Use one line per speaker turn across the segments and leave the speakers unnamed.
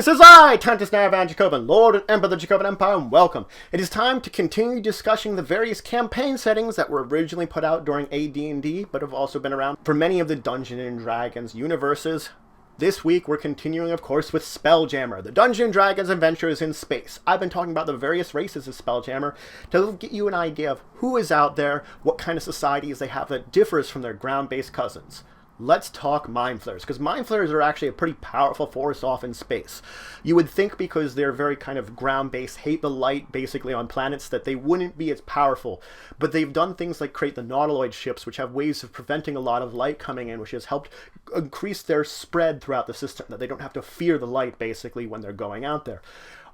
This is I, Tantus Naravan Dracovin, Lord and Emperor of the Dracovin Empire, and welcome. It is time to continue discussing the various campaign settings that were originally put out during AD&D, but have also been around for many of the Dungeons & Dragons universes. This week, we're continuing, of course, with Spelljammer, the Dungeons & Dragons adventures in space. I've been talking about the various races of Spelljammer to get you an idea of who is out there, what kind of societies they have that differs from their ground-based cousins. Let's talk Mind Flayers, because Mind Flayers are actually a pretty powerful force off in space. You would think because they're very kind of ground-based, hate the light basically on planets, that they wouldn't be as powerful. But they've done things like create the nautiloid ships, which have ways of preventing a lot of light coming in, which has helped increase their spread throughout the system, that they don't have to fear the light basically when they're going out there.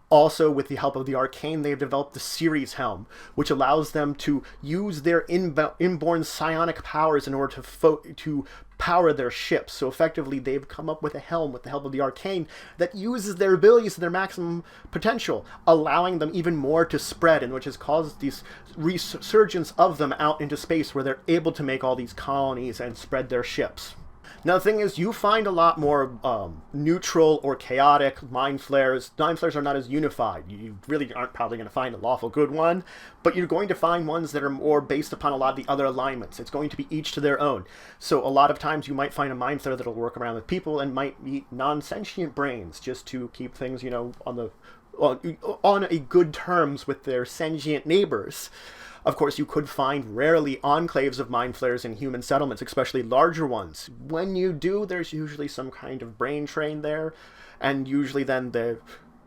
Also, with the help of the Arcane, they've developed the Series Helm, which allows them to use their inborn psionic powers in order to power their ships. So effectively, they've come up with a helm with the help of the Arcane that uses their abilities to their maximum potential, allowing them even more to spread, and which has caused this resurgence of them out into space where they're able to make all these colonies and spread their ships. Now, the thing is, you find a lot more neutral or chaotic Mind Flayers. Mind Flayers are not as unified. You really aren't probably going to find a lawful good one, but you're going to find ones that are more based upon a lot of the other alignments. It's going to be each to their own. So a lot of times you might find a Mind Flayer that'll work around with people and might meet non-sentient brains just to keep things, you know, on a good terms with their sentient neighbors. Of course, you could find rarely enclaves of Mind Flayers in human settlements, especially larger ones. When you do, there's usually some kind of brain train there, and usually then the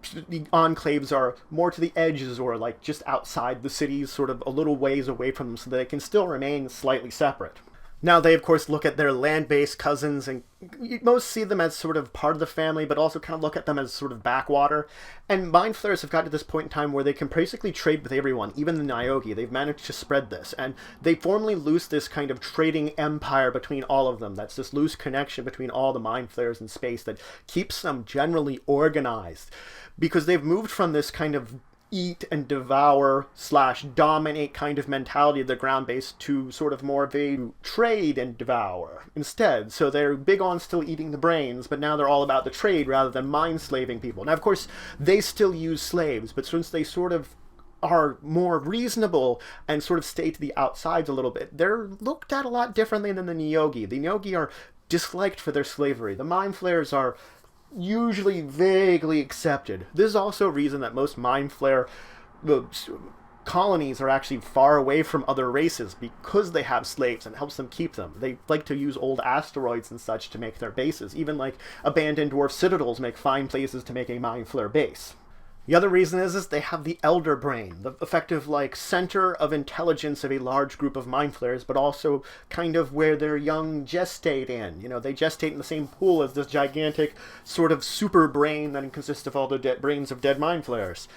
enclaves are more to the edges or like just outside the cities, sort of a little ways away from them, so that they can still remain slightly separate. Now, they, of course, look at their land-based cousins, and you most see them as sort of part of the family, but also kind of look at them as sort of backwater. And Mind Flayers have got to this point in time where they can basically trade with everyone, even the Nyogi. They've managed to spread this, and they formally loose this kind of trading empire between all of them. That's this loose connection between all the Mind Flayers in space that keeps them generally organized, because they've moved from this kind of eat and devour / dominate kind of mentality of the ground base to sort of more of a trade and devour instead. So they're big on still eating the brains, but now they're all about the trade rather than mind slaving people. Now, of course, they still use slaves, but since they sort of are more reasonable and sort of stay to the outsides a little bit, they're looked at a lot differently than the Nyogi. The Nyogi are disliked for their slavery. The Mind Flayers are usually vaguely accepted. This is also a reason that most Mind Flayer colonies are actually far away from other races, because they have slaves and it helps them keep them. They like to use old asteroids and such to make their bases. Even like abandoned dwarf citadels make fine places to make a Mind Flayer base. The other reason is they have the elder brain, the effective like center of intelligence of a large group of Mind Flayers, but also kind of where their young gestate in. You know, they gestate in the same pool as this gigantic sort of super brain that consists of all the brains of dead Mind Flayers.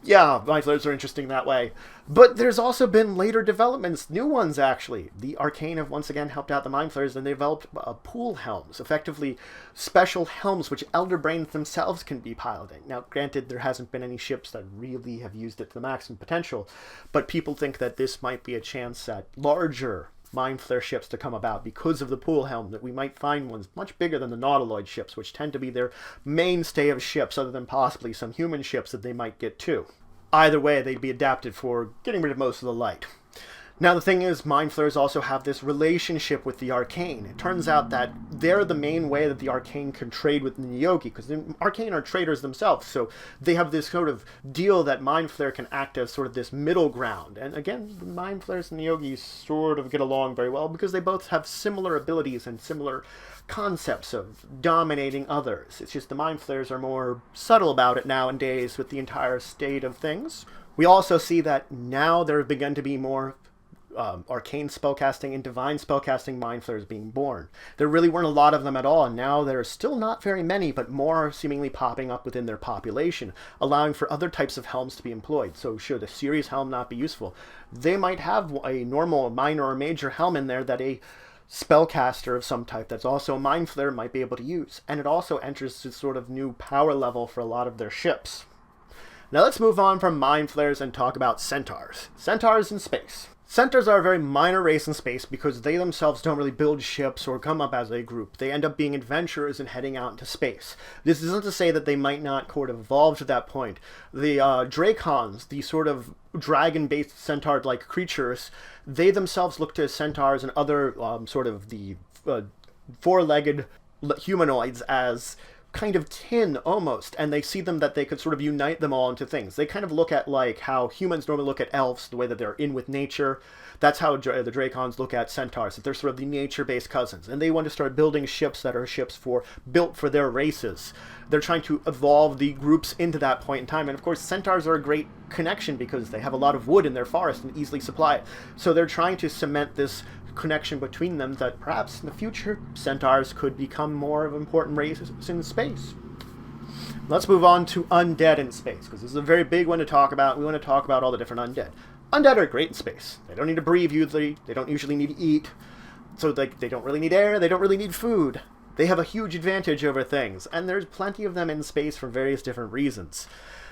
Yeah, Mind Flayers are interesting that way. But there's also been later developments, new ones actually. The Arcane have once again helped out the Mind Flayers, and they developed pool helms, effectively special helms which elder brains themselves can be piloting. Now, granted, there hasn't been any ships that really have used it to the maximum potential, but people think that this might be a chance at larger Mind Flayer ships to come about because of the pool helm, that we might find ones much bigger than the nautiloid ships, which tend to be their mainstay of ships, other than possibly some human ships that they might get too. Either way, they'd be adapted for getting rid of most of the light. Now, the thing is, Mind Flayers also have this relationship with the Arcane. It turns out that they're the main way that the Arcane can trade with the Nyogi, because the Arcane are traders themselves, so they have this sort of deal that Mind Flayer can act as sort of this middle ground. And again, the Mind Flayers and Nyogi sort of get along very well, because they both have similar abilities and similar concepts of dominating others. It's just the Mind Flayers are more subtle about it nowadays with the entire state of things. We also see that now there have begun to be more arcane spellcasting and divine spellcasting Mind Flayers being born. There really weren't a lot of them at all, and now there are still not very many, but more are seemingly popping up within their population, allowing for other types of helms to be employed. So should a series helm not be useful, they might have a normal, minor, or major helm in there that a spellcaster of some type that's also a Mind Flayer might be able to use, and it also enters this sort of new power level for a lot of their ships. Now let's move on from Mind Flayers and talk about Centaurs. Centaurs in space. Centaurs are a very minor race in space because they themselves don't really build ships or come up as a group. They end up being adventurers and heading out into space. This isn't to say that they might not sort of evolve to that point. The Dracons, the sort of dragon-based centaur-like creatures, they themselves look to centaurs and other sort of the four-legged humanoids as kind of tin almost, and they see them that they could sort of unite them all into things. They kind of look at like how humans normally look at elves, the way that they're in with nature. That's how the Dracons look at centaurs, that they're sort of the nature-based cousins, and they want to start building ships that are ships built for their races. They're trying to evolve the groups into that point in time, and of course centaurs are a great connection because they have a lot of wood in their forest and easily supply it. So they're trying to cement this connection between them that perhaps in the future centaurs could become more of important races in space. Let's move on to undead in space, because this is a very big one to talk about. We want to talk about all the different undead. Undead are great in space. They don't need to breathe usually. They don't usually need to eat. So they don't really need air. They don't really need food. They have a huge advantage over things, and there's plenty of them in space for various different reasons.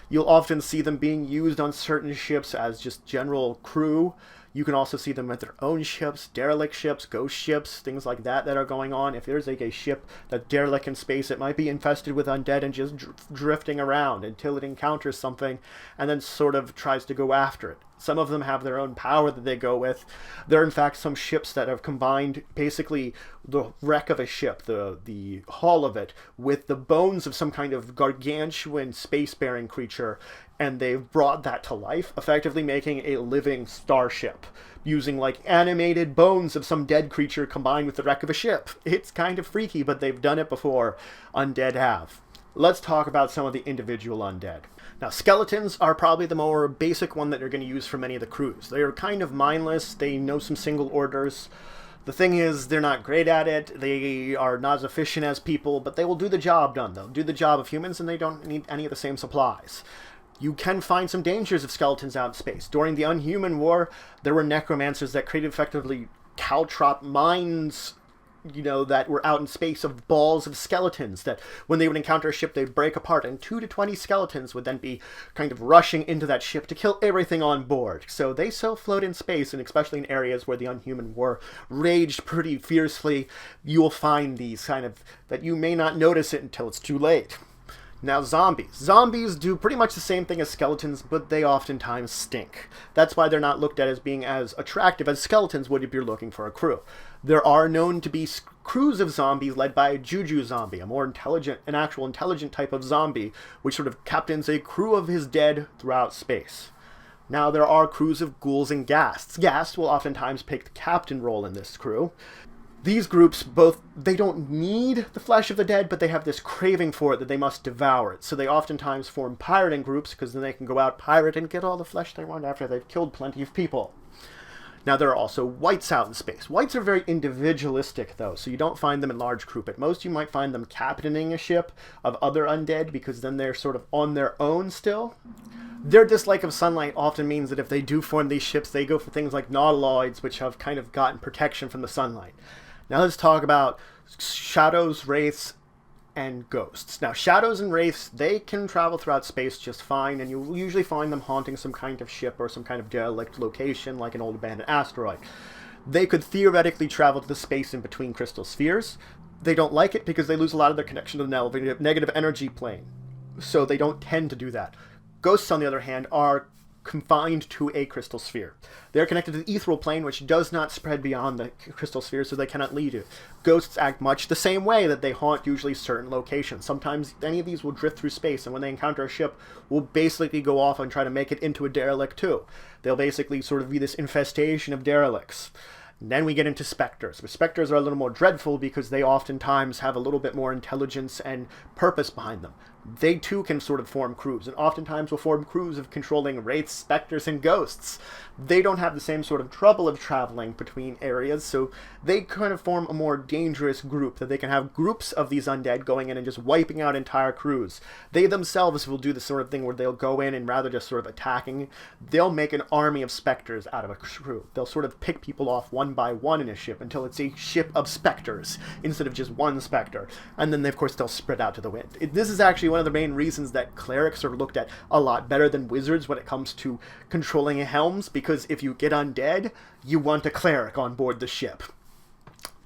You'll often see them being used on certain ships as just general crew. You can also see them with their own ships, derelict ships, ghost ships, things like that are going on. If there's like a ship that's derelict in space, it might be infested with undead and just drifting around until it encounters something and then sort of tries to go after it. Some of them have their own power that they go with. There are in fact some ships that have combined basically the wreck of a ship, the hull of it, with the bones of some kind of gargantuan space-bearing creature, and they've brought that to life, effectively making a living starship, using like animated bones of some dead creature combined with the wreck of a ship. It's kind of freaky, but they've done it before. Undead have. Let's talk about some of the individual undead. Now, skeletons are probably the more basic one that you're going to use for many of the crews. They are kind of mindless. They know some single orders. The thing is, they're not great at it. They are not as efficient as people, but they will do the job done. They'll do the job of humans, and they don't need any of the same supplies. You can find some dangers of skeletons out in space. During the Unhuman War, there were necromancers that created effectively caltrop mines, that were out in space of balls of skeletons that when they would encounter a ship, they'd break apart, and 2 to 20 skeletons would then be kind of rushing into that ship to kill everything on board. So they still float in space, and especially in areas where the Unhuman War raged pretty fiercely, you will find these kind of, that you may not notice it until it's too late. Now, zombies. Zombies do pretty much the same thing as skeletons, but they oftentimes stink. That's why they're not looked at as being as attractive as skeletons would if you're looking for a crew. There are known to be crews of zombies led by a juju zombie, a more intelligent, an actual intelligent type of zombie, which sort of captains a crew of his dead throughout space. Now, there are crews of ghouls and ghasts. Ghasts will oftentimes pick the captain role in this crew. These groups, they don't need the flesh of the dead, but they have this craving for it that they must devour it. So they oftentimes form pirating groups, because then they can go out, pirate, and get all the flesh they want after they've killed plenty of people. Now, there are also wights out in space. Wights are very individualistic, though, so you don't find them in large group. At most, you might find them captaining a ship of other undead, because then they're sort of on their own still. Their dislike of sunlight often means that if they do form these ships, they go for things like nautiloids, which have kind of gotten protection from the sunlight. Now let's talk about shadows, wraiths, and ghosts. Now, shadows and wraiths, they can travel throughout space just fine, and you'll usually find them haunting some kind of ship or some kind of derelict location, like an old abandoned asteroid. They could theoretically travel to the space in between crystal spheres. They don't like it because they lose a lot of their connection to the negative energy plane, so they don't tend to do that. Ghosts, on the other hand, are confined to a crystal sphere. They are connected to the ethereal plane, which does not spread beyond the crystal sphere, so they cannot lead you. Ghosts act much the same way, that they haunt usually certain locations. Sometimes any of these will drift through space, and when they encounter a ship, will basically go off and try to make it into a derelict too. They'll basically sort of be this infestation of derelicts. And then we get into specters. The specters are a little more dreadful because they oftentimes have a little bit more intelligence and purpose behind them. They too can sort of form crews, and oftentimes will form crews of controlling wraiths, specters, and ghosts. They don't have the same sort of trouble of traveling between areas, so they kind of form a more dangerous group, that they can have groups of these undead going in and just wiping out entire crews. They themselves will do the sort of thing where they'll go in and rather just sort of attacking, they'll make an army of specters out of a crew. They'll sort of pick people off one by one in a ship until it's a ship of specters instead of just one specter, and then of course they'll spread out to the wind. This is actually one of the main reasons that clerics are looked at a lot better than wizards when it comes to controlling helms, because if you get undead, you want a cleric on board the ship.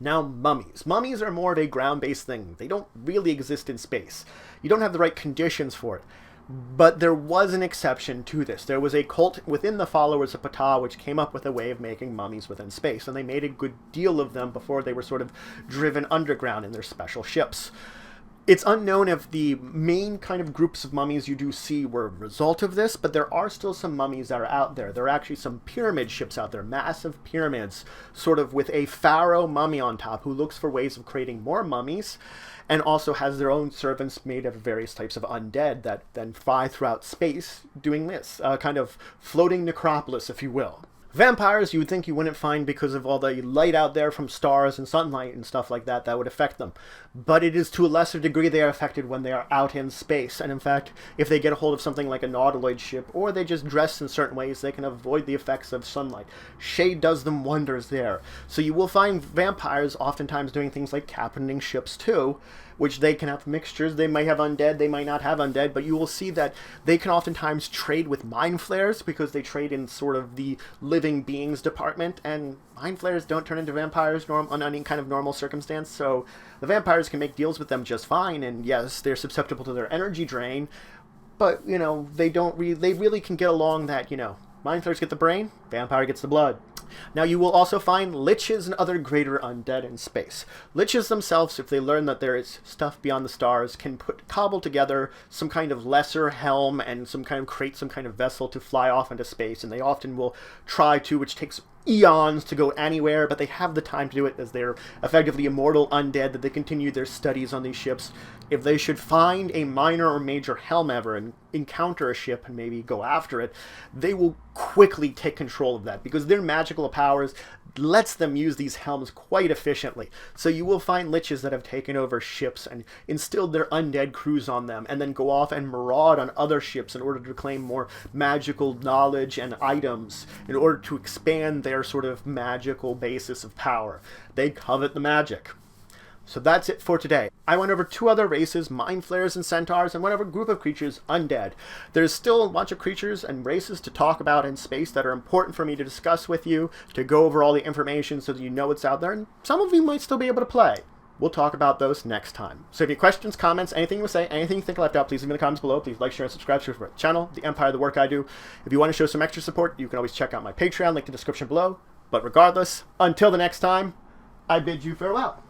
Now, mummies. Mummies are more of a ground-based thing. They don't really exist in space. You don't have the right conditions for it. But there was an exception to this. There was a cult within the followers of Ptah which came up with a way of making mummies within space, and they made a good deal of them before they were sort of driven underground in their special ships. It's unknown if the main kind of groups of mummies you do see were a result of this, but there are still some mummies that are out there. There are actually some pyramid ships out there, massive pyramids, sort of with a pharaoh mummy on top who looks for ways of creating more mummies, and also has their own servants made of various types of undead that then fly throughout space doing this, kind of floating necropolis, if you will. Vampires you would think you wouldn't find because of all the light out there from stars and sunlight and stuff like that that would affect them. But it is to a lesser degree they are affected when they are out in space. And in fact, if they get a hold of something like a nautiloid ship, or they just dress in certain ways, they can avoid the effects of sunlight. Shade does them wonders there. So you will find vampires oftentimes doing things like captaining ships too, which they can have mixtures. They might have undead, they might not have undead, but you will see that they can oftentimes trade with mind flayers because they trade in sort of the living beings department, and mind flayers don't turn into vampires on any kind of normal circumstance, so the vampires can make deals with them just fine, and yes, they're susceptible to their energy drain, but, you know, they really can get along that, you know, mind flayers get the brain, vampire gets the blood. Now, you will also find liches and other greater undead in space. Liches themselves, if they learn that there is stuff beyond the stars, can cobble together some kind of lesser helm and create some kind of vessel to fly off into space, and they often will try to, which takes eons to go anywhere, but they have the time to do it as they're effectively immortal undead, that they continue their studies on these ships. If they should find a minor or major helm ever and encounter a ship and maybe go after it, they will quickly take control of that because their magical powers lets them use these helms quite efficiently. So you will find liches that have taken over ships and instilled their undead crews on them, and then go off and maraud on other ships in order to claim more magical knowledge and items in order to expand their sort of magical basis of power. They covet the magic. So that's it for today. I went over 2 other races, Mind Flayers and Centaurs, and went over a group of creatures, Undead. There's still a bunch of creatures and races to talk about in space that are important for me to discuss with you, to go over all the information so that you know what's out there, and some of you might still be able to play. We'll talk about those next time. So if you have questions, comments, anything you want to say, anything you think I left out, please leave in the comments below. Please like, share, and subscribe to the channel, The Empire, the work I do. If you want to show some extra support, you can always check out my Patreon, link in the description below. But regardless, until the next time, I bid you farewell.